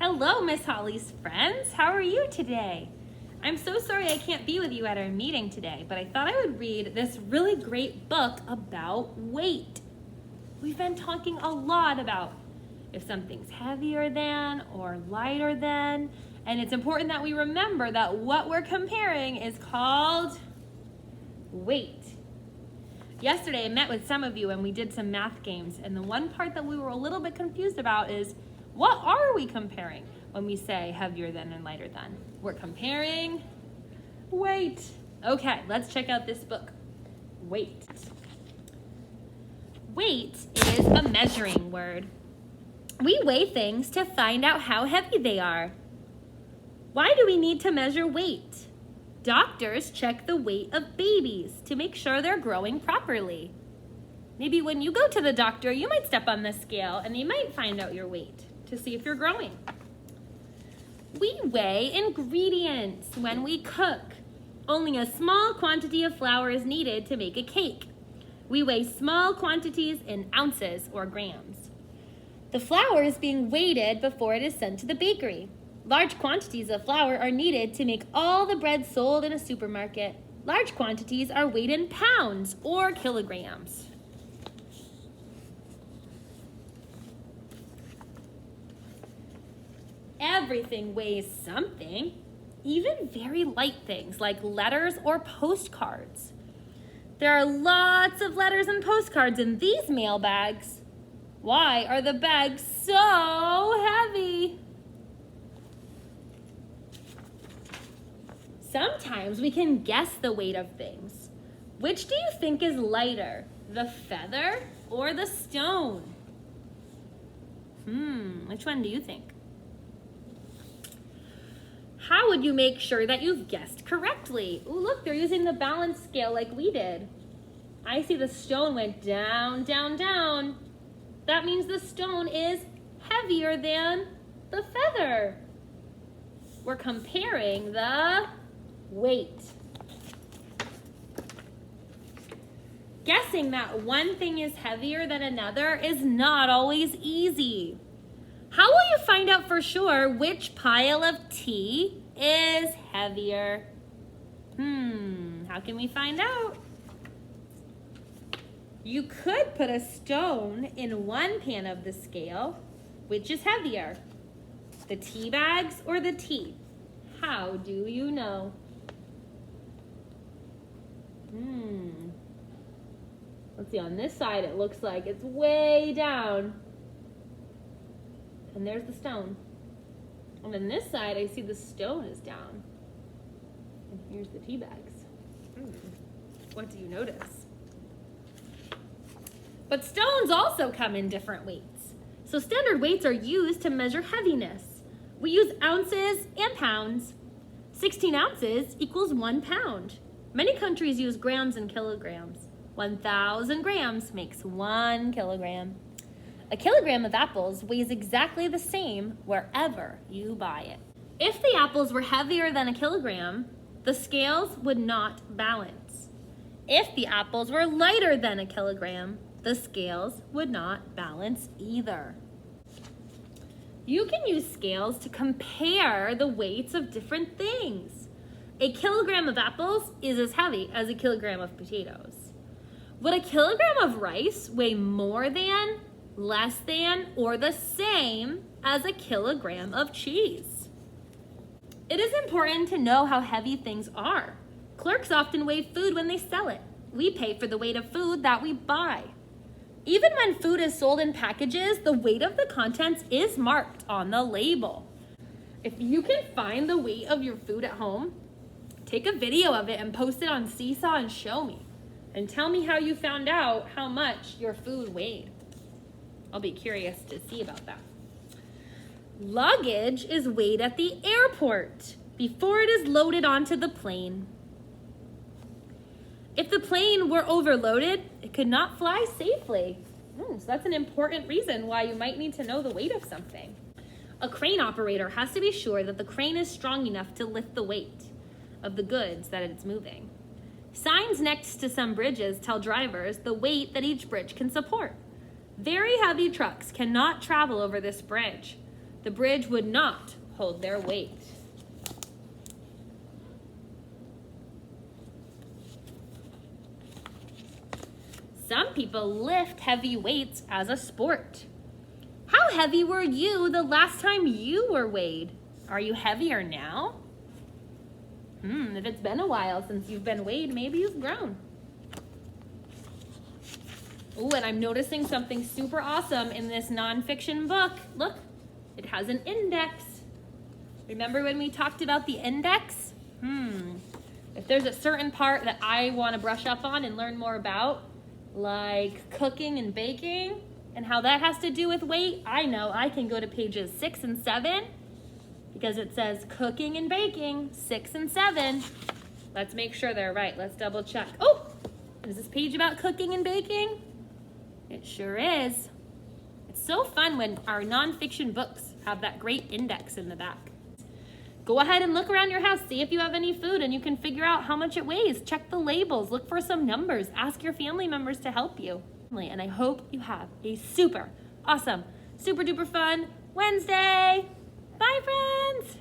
Hello, Miss Holly's friends. How are you today? I'm so sorry I can't be with you at our meeting today, but I thought I would read this really great book about weight. We've been talking a lot about if something's heavier than or lighter than, and it's important that we remember that what we're comparing is called weight. Yesterday, I met with some of you and we did some math games, and the one part that we were a little bit confused about is, what are we comparing when we say heavier than and lighter than? We're comparing weight. Okay, let's check out this book. Weight. Weight is a measuring word. We weigh things to find out how heavy they are. Why do we need to measure weight? Doctors check the weight of babies to make sure they're growing properly. Maybe when you go to the doctor, you might step on the scale and they might find out your weight to see if you're growing. We weigh ingredients when we cook. Only a small quantity of flour is needed to make a cake. We weigh small quantities in ounces or grams. The flour is being weighed before it is sent to the bakery. Large quantities of flour are needed to make all the bread sold in a supermarket. Large quantities are weighed in pounds or kilograms. Everything weighs something, even very light things like letters or postcards. There are lots of letters and postcards in these mail bags. Why are the bags so heavy? Sometimes we can guess the weight of things. Which do you think is lighter, the feather or the stone? Which one do you think? How would you make sure that you've guessed correctly? Ooh, look, they're using the balance scale like we did. I see the stone went down, down, down. That means the stone is heavier than the feather. We're comparing the weight. Guessing that one thing is heavier than another is not always easy. How will you find out for sure which pile of tea is heavier? How can we find out? You could put a stone in one pan of the scale. Which is heavier? The tea bags or the tea? How do you know? Let's see, on this side it looks like it's way down. And there's the stone. And on this side, I see the stone is down. And here's the tea bags. What do you notice? But stones also come in different weights. So standard weights are used to measure heaviness. We use ounces and pounds. 16 ounces equals 1 pound. Many countries use grams and kilograms. 1,000 grams makes 1 kilogram. A kilogram of apples weighs exactly the same wherever you buy it. If the apples were heavier than a kilogram, the scales would not balance. If the apples were lighter than a kilogram, the scales would not balance either. You can use scales to compare the weights of different things. A kilogram of apples is as heavy as a kilogram of potatoes. Would a kilogram of rice weigh more than, less than, or the same as a kilogram of cheese? It is important to know how heavy things are. Clerks often weigh food when they sell it. We pay for the weight of food that we buy. Even when food is sold in packages, the weight of the contents is marked on the label. If you can find the weight of your food at home, take a video of it and post it on Seesaw and show me. And tell me how you found out how much your food weighed. I'll be curious to see about that. Luggage is weighed at the airport before it is loaded onto the plane. If the plane were overloaded, it could not fly safely. So that's an important reason why you might need to know the weight of something. A crane operator has to be sure that the crane is strong enough to lift the weight of the goods that it's moving. Signs next to some bridges tell drivers the weight that each bridge can support. Very heavy trucks cannot travel over this bridge. the bridge would not hold their weight. Some people lift heavy weights as a sport. How heavy were you the last time you were weighed? Are you heavier now? If it's been a while since you've been weighed, maybe you've grown. Oh, and I'm noticing something super awesome in this nonfiction book. Look, it has an index. Remember when we talked about the index? If there's a certain part that I want to brush up on and learn more about, like cooking and baking, and how that has to do with weight, I know I can go to pages 6 and 7 because it says cooking and baking, 6 and 7. Let's make sure they're right. Let's double check. Oh, is this page about cooking and baking? It sure is. It's so fun when our nonfiction books have that great index in the back. Go ahead and look around your house, see if you have any food, and you can figure out how much it weighs. Check the labels, look for some numbers, ask your family members to help you. And I hope you have a super awesome, super duper fun Wednesday. Bye, friends.